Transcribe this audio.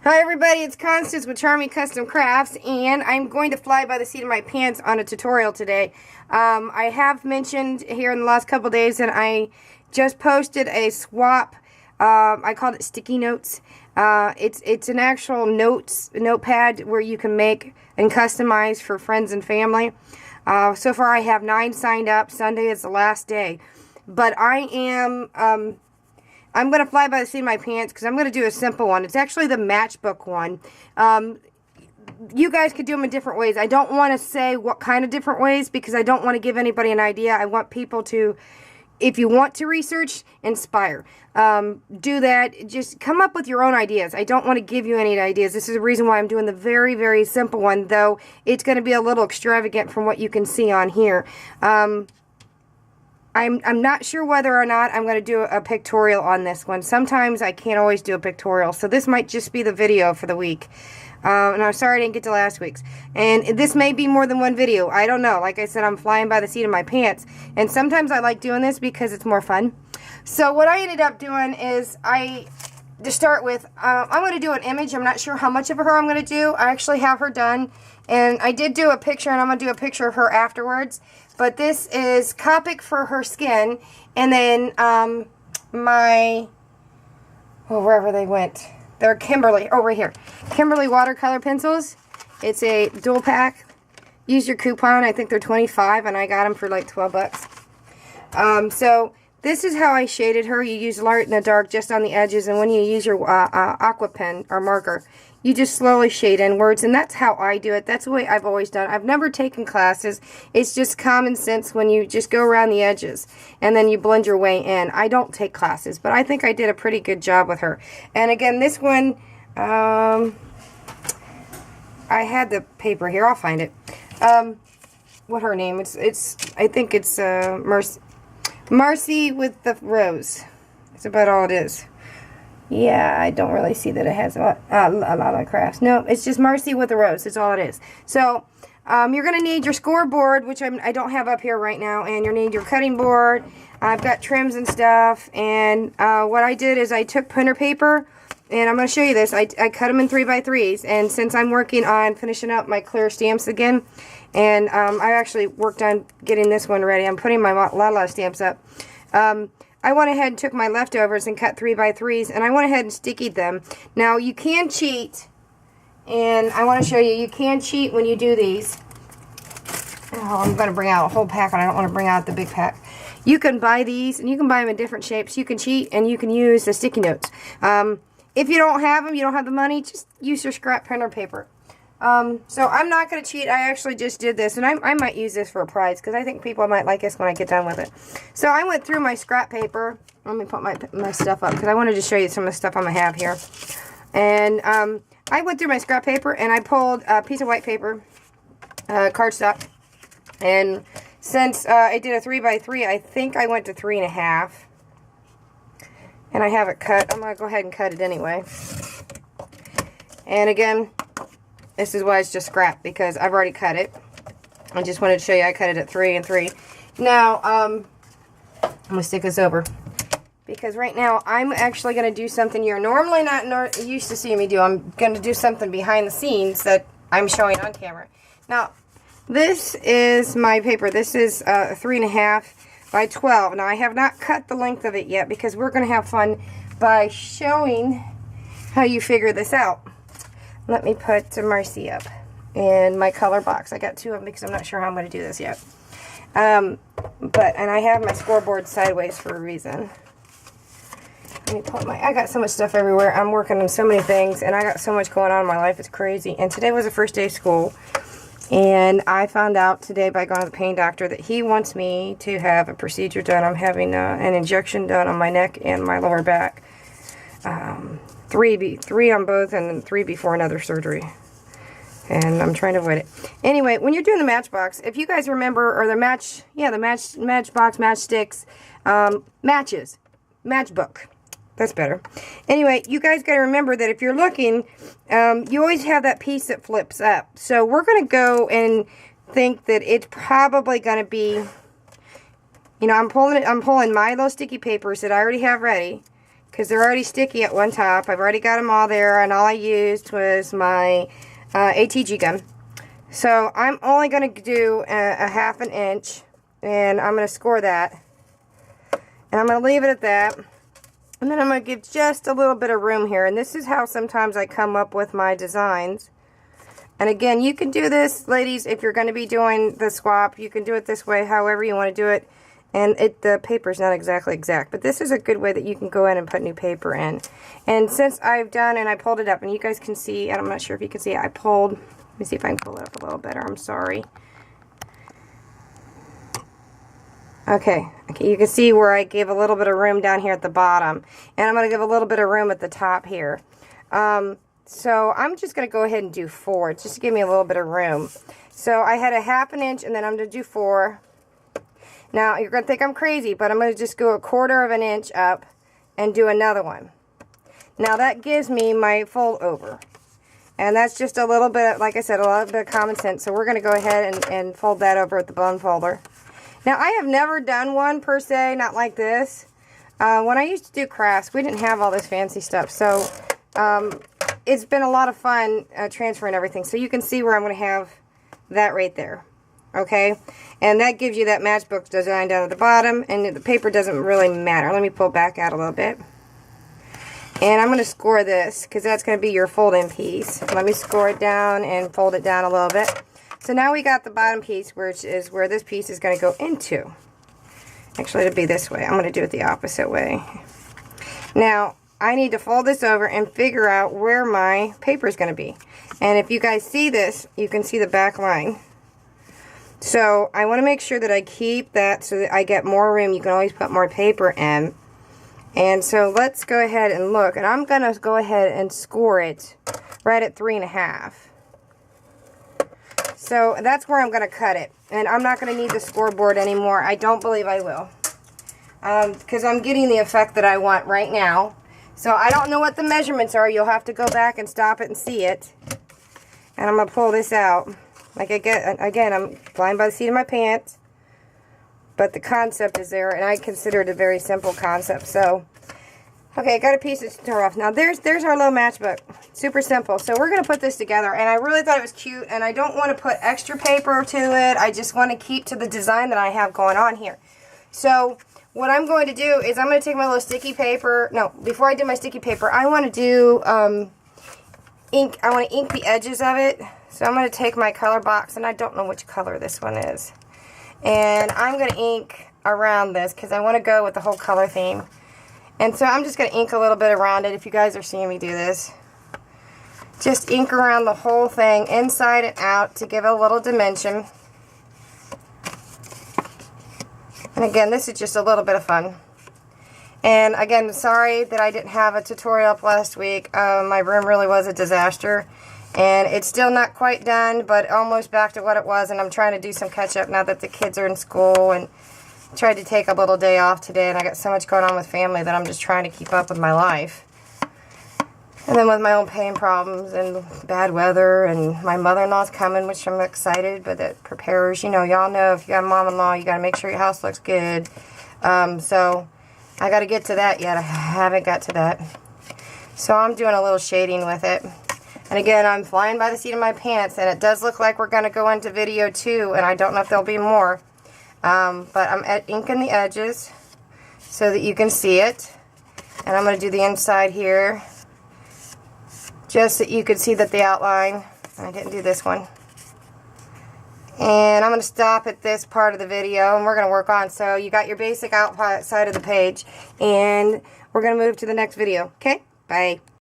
Hi everybody, it's Constance with Charming Custom Crafts, and I'm going to fly by the seat of my pants on a tutorial today. I have mentioned here in the last couple days that I just posted a swap. I called it sticky notes. It's an actual notepad where you can make and customize for friends and family. So far I have 9 signed up. Sunday is the last day. But I'm going to fly by the seat of my pants because I'm going to do a simple one. It's actually the matchbook one. You guys could do them in different ways. I don't want to say what kind of different ways because I don't want to give anybody an idea. I want people to, if you want to research, inspire. Do that. Just come up with your own ideas. I don't want to give you any ideas. This is the reason why I'm doing the very, very simple one, though it's going to be a little extravagant from what you can see on here. I'm not sure whether or not I'm going to do a pictorial on this one. Sometimes I can't always do a pictorial, so this might just be the video for the week. And I'm sorry I didn't get to last week's. And this may be more than one video. I don't know. Like I said, I'm flying by the seat of my pants. And sometimes I like doing this because it's more fun. So what I ended up doing is to start with, I'm going to do an image. I'm not sure how much of her I'm going to do. I actually have her done. And I did do a picture, and I'm going to do a picture of her afterwards. But this is Copic for her skin. And then wherever they went. They're Kimberly, over here. Kimberly watercolor pencils. It's a dual pack. Use your coupon. I think they're 25, and I got them for like 12 bucks. So this is how I shaded her. You use light and the dark just on the edges, and when you use your aqua pen or marker, you just slowly shade inwards, and that's how I do it. That's the way I've always done it. I've never taken classes. It's just common sense when you just go around the edges, and then you blend your way in. I don't take classes, but I think I did a pretty good job with her. And again, this one, I had the paper here. I'll find it. What her name? I think it's Marcy with the rose. That's about all it is. Yeah, I don't really see that it has a lot of crafts. No, it's just Marcy with the rose. That's all it is. So, you're going to need your scoreboard, which I don't have up here right now, and you'll need your cutting board. I've got trims and stuff, and what I did is I took printer paper, and I'm going to show you this. I cut them in 3x3s, and since I'm working on finishing up my clear stamps again, and I actually worked on getting this one ready. I'm putting my La stamps up. I went ahead and took my leftovers and cut 3x3s, and I went ahead and stickied them. Now, you can cheat, and I want to show you, you can cheat when you do these. Oh, I'm going to bring out a whole pack, and I don't want to bring out the big pack. You can buy these, and you can buy them in different shapes. You can cheat, and you can use the sticky notes. If you don't have them, you don't have the money, just use your scrap printer paper. So I'm not going to cheat. I actually just did this, and I might use this for a prize because I think people might like this when I get done with it. So I went through my scrap paper. Let me put my stuff up because I wanted to show you some of the stuff I'm going to have here. And I went through my scrap paper, and I pulled a piece of white paper, cardstock. And since I did a 3x3, I think I went to 3.5. And I have it cut. I'm going to go ahead and cut it anyway. And again, this is why it's just scrap, because I've already cut it. I just wanted to show you I cut it at 3 and 3. Now, I'm going to stick this over. Because right now, I'm actually going to do something you're normally not used to seeing me do. I'm going to do something behind the scenes that I'm showing on camera. Now, this is my paper. This is 3.5 by 12. Now, I have not cut the length of it yet because we're going to have fun by showing how you figure this out. Let me put Marcy up in my color box. I got 2 of them because I'm not sure how I'm going to do this yet. And I have my scoreboard sideways for a reason. Let me put I got so much stuff everywhere. I'm working on so many things, and I got so much going on in my life. It's crazy. And today was the first day of school. And I found out today by going to the pain doctor that he wants me to have a procedure done. I'm having an injection done on my neck and my lower back. 3 on both, and then 3 before another surgery. And I'm trying to avoid it. Anyway, when you're doing the Matchbox, if you guys remember, or the Matchbox, Matchsticks, Matchbook. That's better. Anyway, you guys got to remember that if you're looking, you always have that piece that flips up. So we're going to go and think that it's probably going to be, you know, I'm pulling my little sticky papers that I already have ready. because they're already sticky at one top. I've already got them all there, and all I used was my ATG gun. So I'm only going to do a 1/2 inch, and I'm going to score that. And I'm going to leave it at that. And then I'm going to give just a little bit of room here. And this is how sometimes I come up with my designs. And again, you can do this, ladies, if you're going to be doing the swap. You can do it this way, however you want to do it. And the paper's not exactly exact. But this is a good way that you can go in and put new paper in. And since I've done, and I pulled it up, and you guys can see, and I'm not sure if you can see it, I pulled, let me see if I can pull it up a little better. I'm sorry. Okay, you can see where I gave a little bit of room down here at the bottom. And I'm going to give a little bit of room at the top here. So I'm just going to go ahead and do 4, just to give me a little bit of room. So I had a 1/2 inch, and then I'm going to do 4. Now, you're going to think I'm crazy, but I'm going to just go 1/4 inch up and do another one. Now, that gives me my fold over. And that's just a little bit, like I said, a little bit of common sense. So we're going to go ahead and fold that over at the bone folder. Now, I have never done one, per se, not like this. When I used to do crafts, we didn't have all this fancy stuff. So, it's been a lot of fun transferring everything. So you can see where I'm going to have that right there. Okay? And that gives you that matchbook design down at the bottom. And the paper doesn't really matter. Let me pull back out a little bit. And I'm going to score this, because that's going to be your fold-in piece. Let me score it down and fold it down a little bit. So now we got the bottom piece, which is where this piece is going to go into. Actually, it'll be this way. I'm going to do it the opposite way. Now, I need to fold this over and figure out where my paper is going to be. And if you guys see this, you can see the back line. So I want to make sure that I keep that so that I get more room. You can always put more paper in. And so let's go ahead and look. And I'm going to go ahead and score it right at 3.5. So that's where I'm going to cut it. And I'm not going to need the scoreboard anymore. I don't believe I will. Because I'm getting the effect that I want right now. So I don't know what the measurements are. You'll have to go back and stop it and see it. And I'm going to pull this out. Like again, I'm flying by the seat of my pants. But the concept is there, and I consider it a very simple concept. So, okay, I got a piece to tear off. Now, there's our little matchbook. Super simple. So we're going to put this together, and I really thought it was cute, and I don't want to put extra paper to it. I just want to keep to the design that I have going on here. So what I'm going to do is I'm going to take my little sticky paper. No, before I do my sticky paper, I want to do ink. I want to ink the edges of it. So I'm going to take my color box, and I don't know which color this one is. And I'm going to ink around this because I want to go with the whole color theme. And so I'm just going to ink a little bit around it if you guys are seeing me do this. Just ink around the whole thing, inside and out, to give it a little dimension. And again, this is just a little bit of fun. And again, sorry that I didn't have a tutorial up last week. My room really was a disaster. And it's still not quite done, but almost back to what it was. And I'm trying to do some catch up now that the kids are in school. And tried to take a little day off today. And I got so much going on with family that I'm just trying to keep up with my life. And then with my own pain problems and bad weather. And my mother-in-law's coming, which I'm excited. But it prepares, you know, y'all know if you got a mom-in-law, you got to make sure your house looks good. So I got to get to that yet. I haven't got to that. So I'm doing a little shading with it. And again, I'm flying by the seat of my pants, and it does look like we're going to go into video 2, and I don't know if there'll be more. But I'm inking the edges so that you can see it. And I'm going to do the inside here, just so you can see that the outline. I didn't do this one. And I'm going to stop at this part of the video, and we're going to work on. So you got your basic outside of the page, and we're going to move to the next video. Okay? Bye.